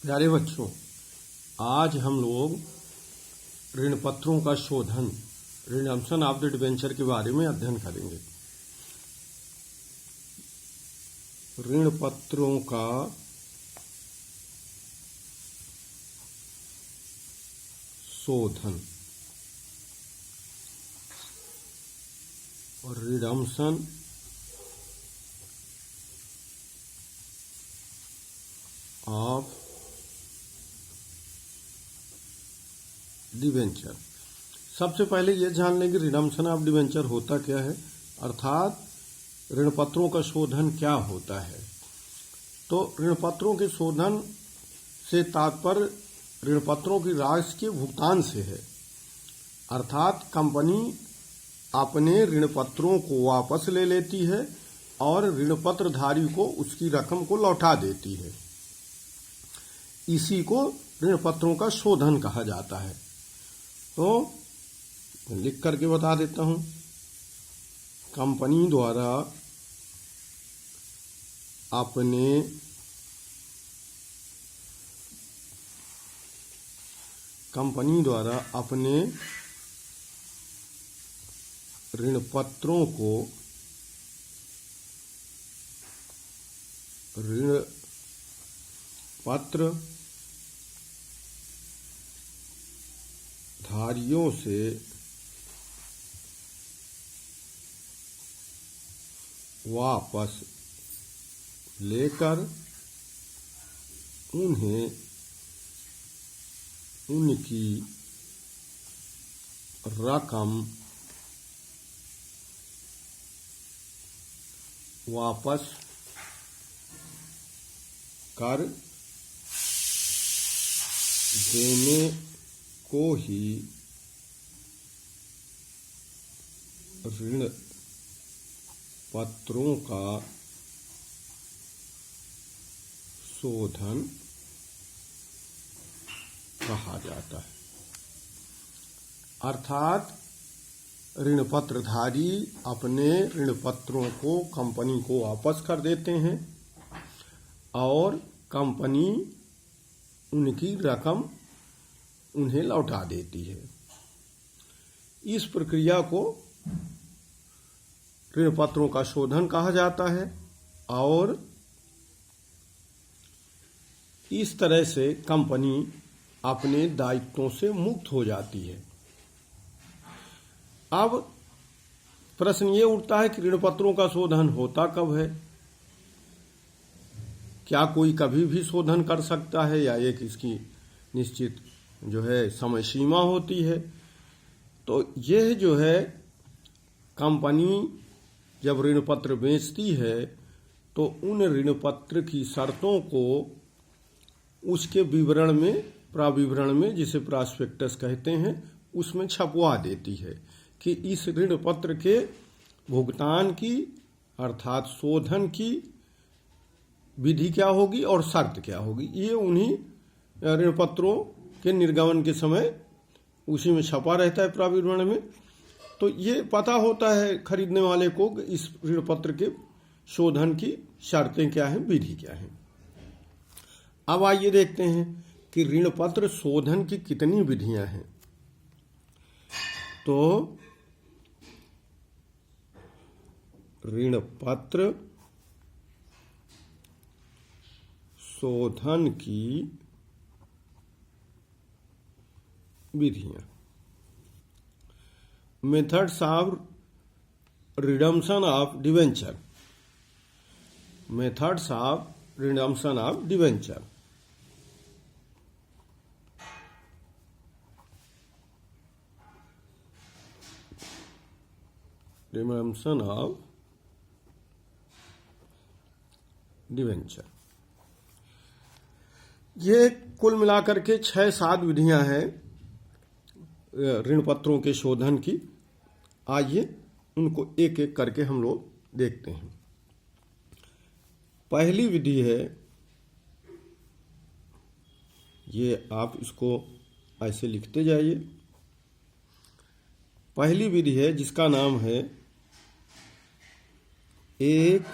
प्यारे बच्चों, आज हम लोग ऋण पत्रों का शोधन, रिडम्पशन ऑफ द डिबेंचर के बारे में अध्ययन करेंगे। ऋण पत्रों का शोधन और रिडम्पशन ऑफ डिबेंचर। सबसे पहले ये जान लें कि रिडम्पशन ऑफ डिबेंचर होता क्या है, अर्थात ऋण पत्रों का शोधन क्या होता है। तो ऋण पत्रों के शोधन से तात्पर्य ऋण पत्रों की राशि के भुगतान से है, अर्थात कंपनी अपने ऋण पत्रों को वापस ले लेती है और ऋण पत्रधारी को उसकी रकम को लौटा देती है। इसी को ऋण पत्रों का शोधन कहा जाता है। तो लिख करके बता देता हूं, कंपनी द्वारा अपने ऋण पत्रों को ऋण पत्र धारियों से वापस लेकर उन्हें उनकी रकम वापस कर देने को ही ऋण पत्रों का शोधन कहा जाता है। अर्थात ऋण पत्रधारी अपने ऋण पत्रों को कंपनी को वापस कर देते हैं और कंपनी उनकी रकम उन्हें लौटा देती है। इस प्रक्रिया को ऋण पत्रों का शोधन कहा जाता है और इस तरह से कंपनी अपने दायित्वों से मुक्त हो जाती है। अब प्रश्न ये उठता है कि ऋण पत्रों का शोधन होता कब है? क्या कोई कभी भी शोधन कर सकता है या एक इसकी निश्चित समय सीमा होती है? तो यह कंपनी जब ऋण पत्र बेचती है तो उन ऋण पत्र की शर्तों को उसके विवरण में, प्राविवरण में, जिसे प्रॉस्पेक्टस कहते हैं, उसमें छपवा देती है कि इस ऋण पत्र के भुगतान की अर्थात शोधन की विधि क्या होगी और शर्त क्या होगी। ये उन्हीं ऋण पत्रों के निर्गमन के समय उसी में छपा रहता है प्राविवरण में। तो ये पता होता है खरीदने वाले को कि इस ऋण पत्र के शोधन की शर्तें क्या हैं, विधि क्या है। अब आइए देखते हैं कि ऋण पत्र शोधन की कितनी विधियां हैं। तो ऋण पत्र शोधन की विधियां। Methods of redemption of debenture. Methods of redemption of debenture. Redemption of debenture, ये कुल मिलाकर के 6-7 विधियां हैं ऋण पत्रों के शोधन की। आइए उनको एक एक करके हम लोग देखते हैं। पहली विधि है, ये आप इसको ऐसे लिखते जाइए। पहली विधि है जिसका नाम है एक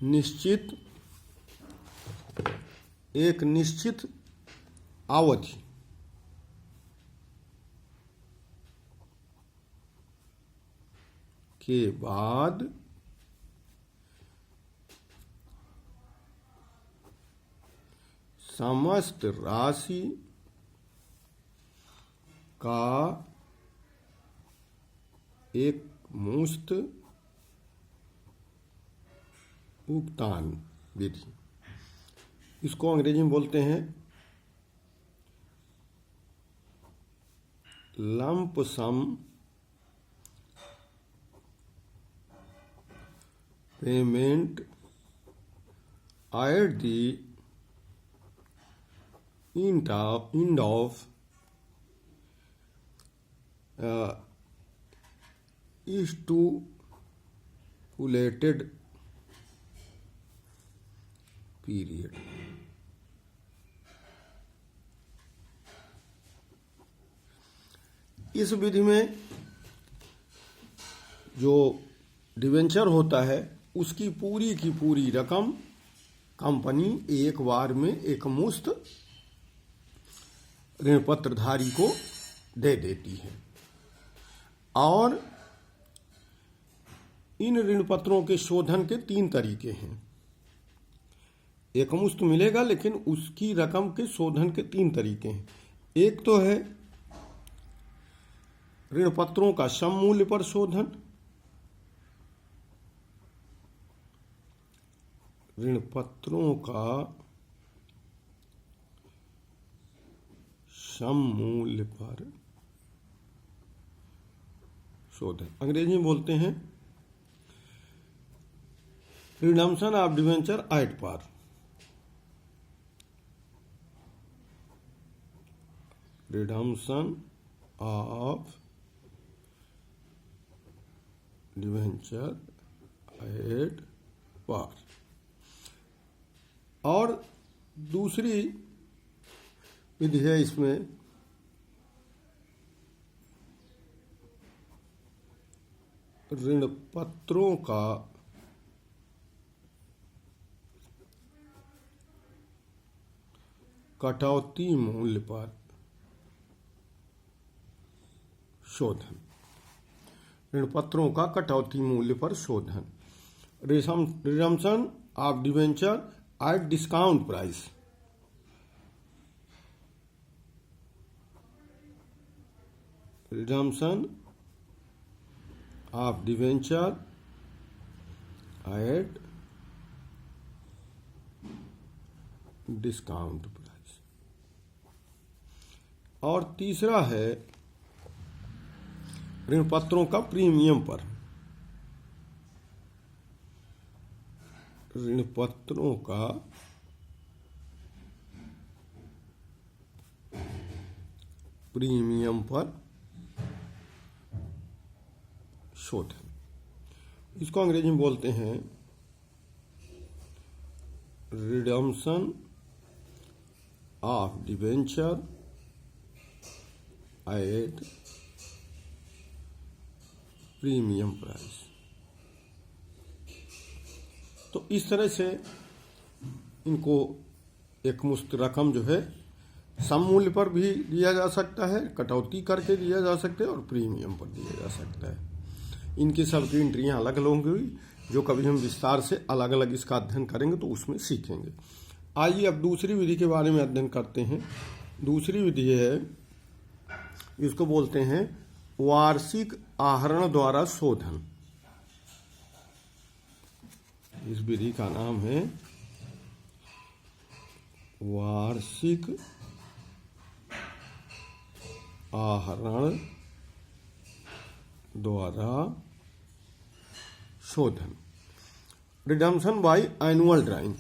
निश्चित एक निश्चित अवधि के बाद समस्त राशि का एक मुश्त भुगतान विधि। इसको अंग्रेजी में बोलते हैं lump sum payment at the end of stipulated period। इस विधि में जो डिवेंचर होता है उसकी पूरी की पूरी रकम कंपनी एक बार में एकमुश्त ऋण पत्रधारी को दे देती है। और इन ऋण पत्रों के शोधन के 3 तरीके हैं। एकमुश्त मिलेगा लेकिन उसकी रकम के शोधन के 3 तरीके हैं। एक तो है ऋण पत्रों का सममूल्य पर शोधन, ऋण पत्रों का सममूल्य पर शोधन, अंग्रेजी में बोलते हैं redemption of debenture at par. Redemption of debenture at par. और दूसरी विधि है इसमें ऋण पत्रों का कटौती मूल्य पर शोधन। ऋण पत्रों का कटौती मूल्य पर शोधन, redemption of debenture at discount price. Redemption of debenture at discount price. और तीसरा है ऋण पत्रों का प्रीमियम पर। ऋण पत्रों का प्रीमियम पर शोधन। इसको अंग्रेजी में बोलते हैं redemption of debenture at premium price. तो इस तरह से इनको एकमुश्त रकम जो है सममूल्य पर भी दिया जा सकता है, कटौती करके दिया जा सकता है और प्रीमियम पर दिया जा सकता है। इनकी सबकी एंट्रियां अलग अलग होंगी, जो कभी हम विस्तार से अलग अलग इसका अध्ययन करेंगे तो उसमें सीखेंगे। आइए अब दूसरी विधि के बारे में अध्ययन करते हैं। दूसरी विधि है, इसको बोलते हैं वार्षिक आहरण द्वारा शोधन। इस विधि का नाम है वार्षिक आहरण द्वारा शोधन, redemption by annual drawing.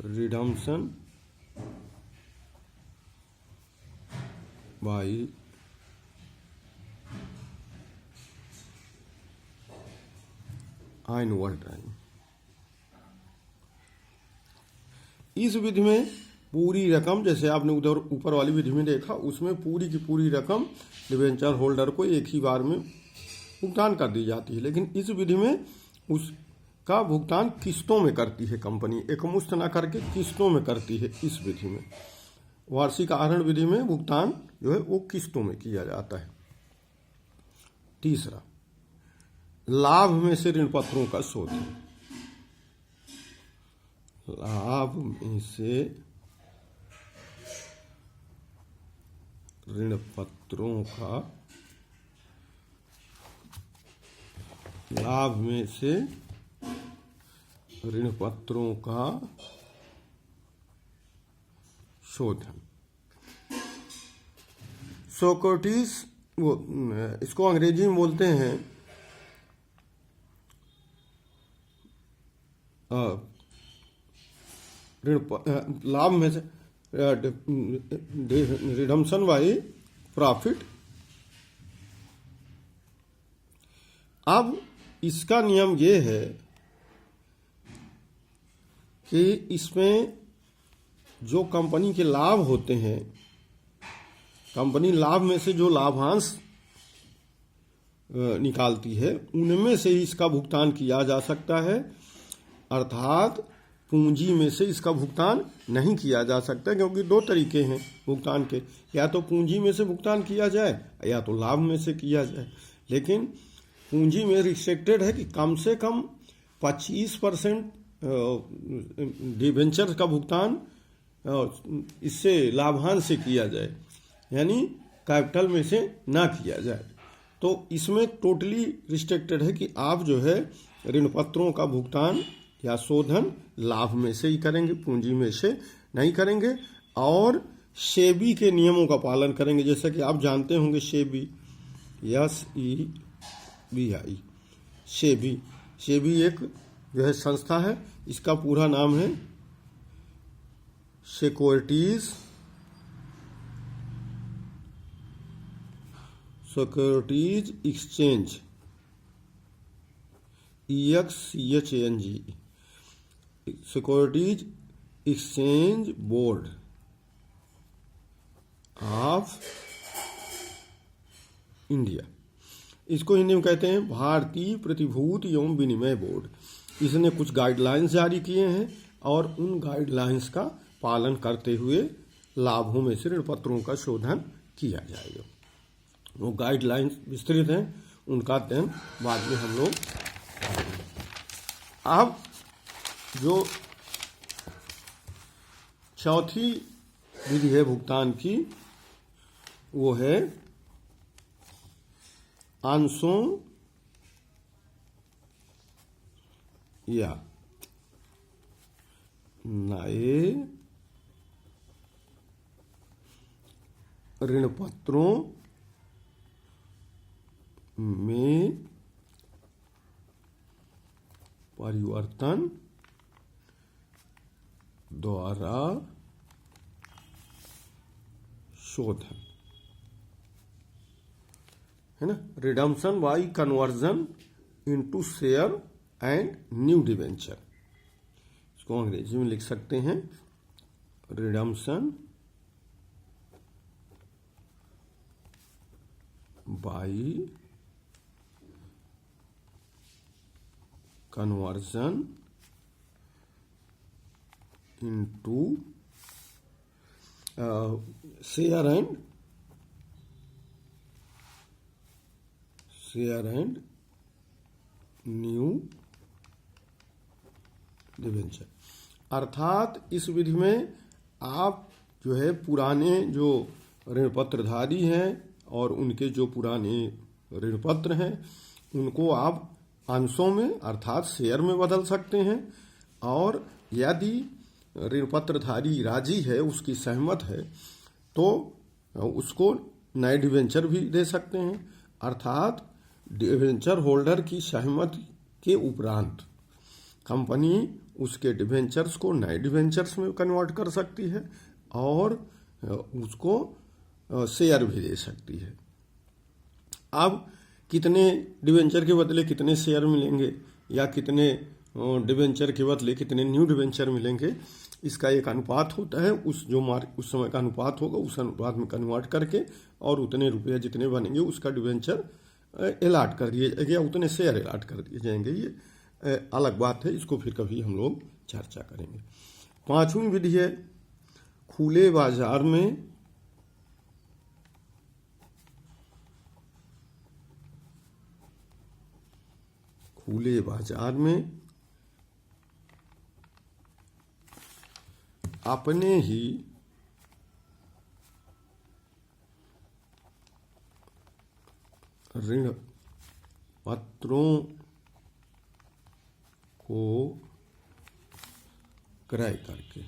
Redemption by annual drawing. इस विधि में पूरी रकम, जैसे आपने उधर ऊपर वाली विधि में देखा, उसमें पूरी की पूरी रकम डिवेंचर होल्डर को एक ही बार में भुगतान कर दी जाती है। लेकिन इस विधि में उस का भुगतान किस्तों में करती है कंपनी, एकमुश्त ना करके किस्तों में करती है। इस विधि में, वार्षिक आहरण विधि में भुगतान जो है वो किस्तों में किया जाता है। तीसरा, लाभ में से ऋण पत्रों का शोधन। लाभ में से ऋण पत्रों का, लाभ में से ऋण पत्रों का शोधन। सोक्रेटिस, वो इसको अंग्रेजी में बोलते हैं लाभ में से रिडम्पशन बाई प्रॉफिट। अब इसका नियम ये है कि इसमें जो कंपनी के लाभ होते हैं, कंपनी लाभ में से जो लाभांश निकालती है उनमें से ही इसका भुगतान किया जा सकता है, अर्थात पूंजी में से इसका भुगतान नहीं किया जा सकता, क्योंकि दो तरीके हैं भुगतान के, या तो पूंजी में से भुगतान किया जाए या तो लाभ में से किया जाए। लेकिन पूंजी में रिस्ट्रिक्टेड है कि कम से कम 25% डिबेंचर का भुगतान इससे लाभांश से किया जाए, यानी कैपिटल में से ना किया जाए। तो इसमें टोटली रिस्ट्रिक्टेड है कि आप जो है ऋण पत्रों का भुगतान या शोधन लाभ में से ही करेंगे, पूंजी में से नहीं करेंगे, और सेबी के नियमों का पालन करेंगे। जैसा कि आप जानते होंगे सेबी, SEBI, सेबी एक जो है संस्था है, इसका पूरा नाम है securities exchange, EXCHANG, securities exchange board of India. इसको हिंदी में कहते हैं भारतीय प्रतिभूति एवं विनिमय बोर्ड। इसने कुछ गाइडलाइंस जारी किए हैं और उन गाइडलाइंस का पालन करते हुए लाभों में से ऋण पत्रों का शोधन किया जाएगा। वो गाइडलाइंस विस्तृत हैं, उनका अध्ययन बाद में हम लोग करेंगे। अब जो चौथी विधि है भुगतान की, वो है अंशों या नए ऋण पत्रों में परिवर्तन द्वारा शोधन, है ना, redemption by conversion into share and new debenture. इसको अंग्रेजी में लिख सकते हैं redemption by conversion into share and new debenture. अर्थात इस विधि में आप जो है पुराने जो ऋण पत्रधारी हैं और उनके जो पुराने ऋण पत्र हैं उनको आप अंशों में अर्थात शेयर में बदल सकते हैं, और यदि ऋण पत्रधारी राजी है, उसकी सहमत है, तो उसको नए डिवेंचर भी दे सकते हैं। अर्थात डिवेंचर होल्डर की सहमति के उपरांत कंपनी उसके डिवेंचर्स को नए डिवेंचर्स में कन्वर्ट कर सकती है और उसको शेयर भी दे सकती है। अब कितने डिवेंचर के बदले कितने शेयर मिलेंगे या कितने डिवेंचर के बदले कितने न्यू डिवेंचर मिलेंगे, इसका एक अनुपात होता है। उस समय का अनुपात होगा, उस अनुपात में कन्वर्ट करके और उतने रुपये जितने बनेंगे उसका डिवेंचर अलाट कर दिए जाएंगे या उतने शेयर अलाट कर दिए जाएंगे। ये अलग बात है, इसको फिर कभी हम लोग चर्चा करेंगे। पांचवी विधि है खुले बाजार में अपने ही ऋण पत्रों को क्रय करके,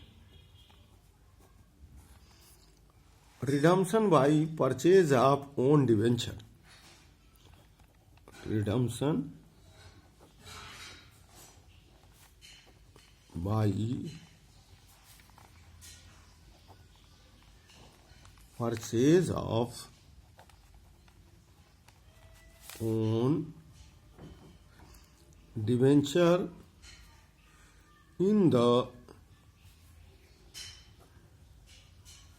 redemption by purchase of own debenture, redemption by purchase of own debenture in the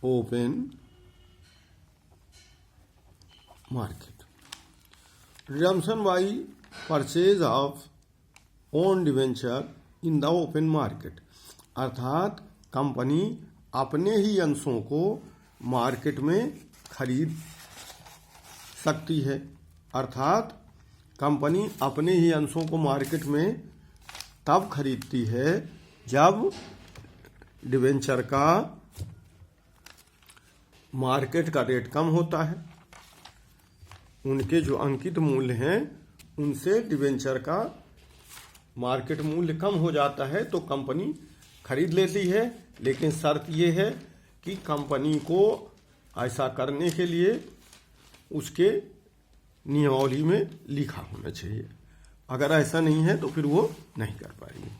open market. Redemption by purchase of own debenture in the open market, अर्थात कंपनी अपने ही अंशों को मार्केट में खरीद सकती है। अर्थात कंपनी अपने ही अंशों को मार्केट में तब खरीदती है जब डिवेंचर का मार्केट का रेट कम होता है, उनके जो अंकित मूल्य हैं उनसे डिवेंचर का मार्केट मूल्य कम हो जाता है तो कंपनी खरीद लेती है। लेकिन शर्त ये है कि कंपनी को ऐसा करने के लिए उसके नियमावली में लिखा होना चाहिए, अगर ऐसा नहीं है तो फिर वो नहीं कर पाएंगे।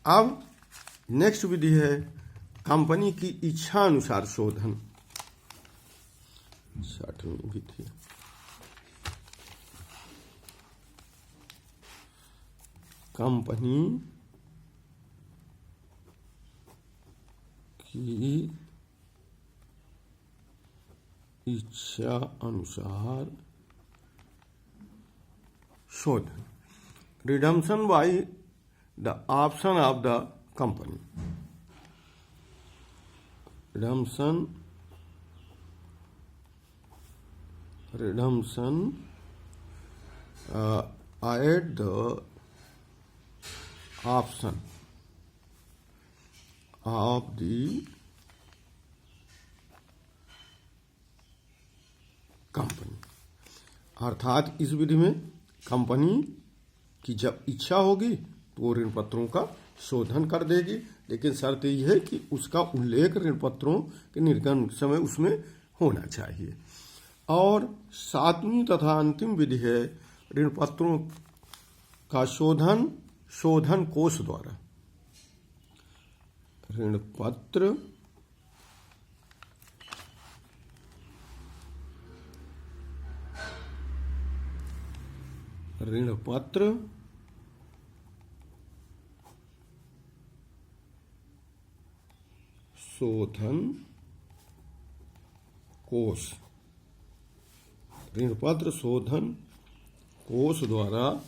अब नेक्स्ट विधि है कंपनी की इच्छा अनुसार शोधन, 60वीं विधि। कंपनी की इच्छा अनुसार शोधन, redemption by the option of the company, redemption at the option of the company, अर्थात इस विधि में कंपनी की जब इच्छा होगी तो वो ऋण पत्रों का शोधन कर देगी, लेकिन शर्त यह है कि उसका उल्लेख ऋण पत्रों के निर्गमन समय उसमें होना चाहिए। और 7वीं तथा अंतिम विधि है ऋण पत्रों का शोधन कोष द्वारा, ऋण पत्र शोधन कोष, ऋण पत्र शोधन कोष द्वारा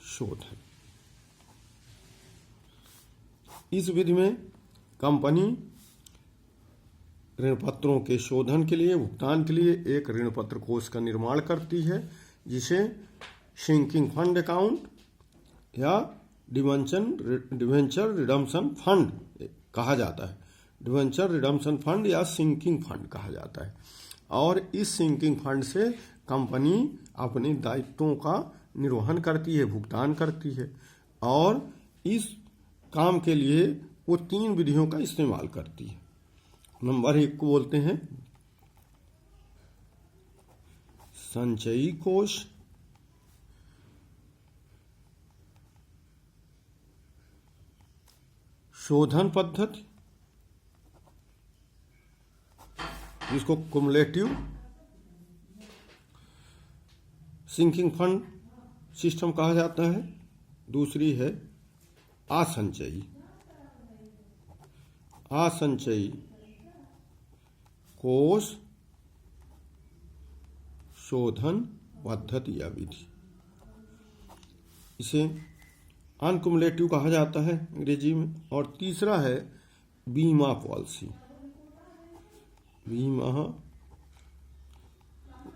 शोधन। इस विधि में कंपनी ऋण पत्रों के शोधन के लिए, भुगतान के लिए एक ऋण पत्र कोष का निर्माण करती है, जिसे सिंकिंग फंड अकाउंट या डिवेंचर रिडम्पशन फंड कहा जाता है। डिवेंचर रिडम्पशन फंड या सिंकिंग फंड कहा जाता है। और इस सिंकिंग फंड से कंपनी अपने दायित्वों का निर्वहन करती है, भुगतान करती है, और इस काम के लिए वो 3 विधियों का इस्तेमाल करती है। नंबर 1 को बोलते हैं संचयी कोष, शोधन पद्धति जिसको कुमुलेटिव सिंकिंग फंड सिस्टम कहा जाता है, दूसरी है असंचयी कोष शोधन पद्धति या विधि। इसे अनकुमुलेटिव कहा जाता है अंग्रेजी में। और तीसरा है बीमा पॉलिसी। बीमा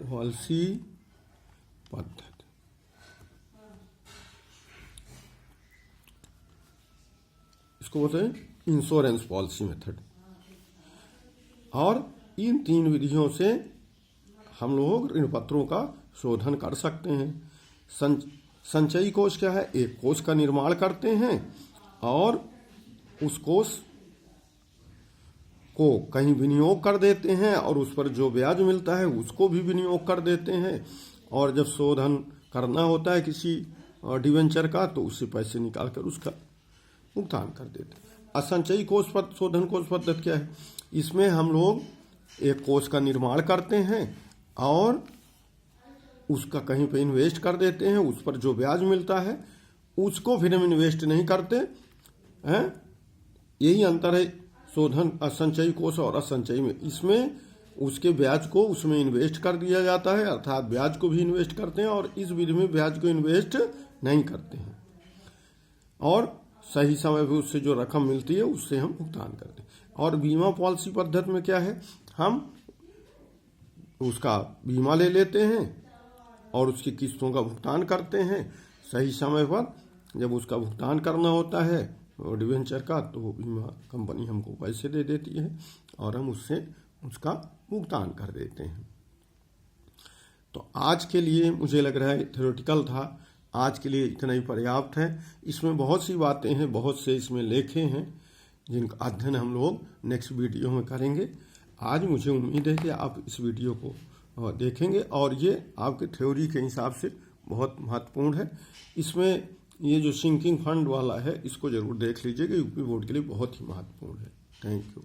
पॉलिसी पद्धति। इसको बोलते हैं इंश्योरेंस पॉलिसी मेथड। और इन 3 विधियों से हम लोग ऋण पत्रों का शोधन कर सकते हैं। संचयी कोष क्या है? एक कोष का निर्माण करते हैं और उस कोष को कहीं विनियोग कर देते हैं और उस पर जो ब्याज मिलता है उसको भी विनियोग कर देते हैं। और जब शोधन करना होता है किसी डिवेंचर का तो उससे पैसे निकालकर उसका भुगतान कर देते हैं। असंचयी कोष शोधन कोष पद्धति क्या है? इसमें हम लोग एक कोष का निर्माण करते हैं और उसका कहीं पे इन्वेस्ट कर देते हैं, उस पर जो ब्याज मिलता है उसको फिर हम इन्वेस्ट नहीं करते हैं। यही अंतर है शोधन असंचयी कोष और असंचयी में। इसमें उसके ब्याज को उसमें इन्वेस्ट कर दिया जाता है, अर्थात ब्याज को भी इन्वेस्ट करते हैं, और इस विधि में ब्याज को इन्वेस्ट नहीं करते हैं और सही समय पर उससे जो रकम मिलती है उससे हम भुगतान करते हैं। और बीमा पॉलिसी पद्धति में क्या है? हम उसका बीमा ले लेते हैं और उसकी किस्तों का भुगतान करते हैं सही समय पर। जब उसका भुगतान करना होता है डिवेंचर का तो वो बीमा कंपनी हमको पैसे दे देती है और हम उससे उसका भुगतान कर देते हैं। तो आज के लिए मुझे लग रहा है थ्योरेटिकल था, आज के लिए इतना ही पर्याप्त है। इसमें बहुत सी बातें हैं, बहुत से इसमें लेखे हैं जिनका अध्ययन हम लोग नेक्स्ट वीडियो में करेंगे। आज मुझे उम्मीद है कि आप इस वीडियो को देखेंगे और ये आपके थ्योरी के हिसाब से बहुत महत्वपूर्ण है। इसमें ये जो सिंकिंग फंड वाला है इसको जरूर देख लीजिएगा, यूपी बोर्ड के लिए बहुत ही महत्वपूर्ण है। Thank you.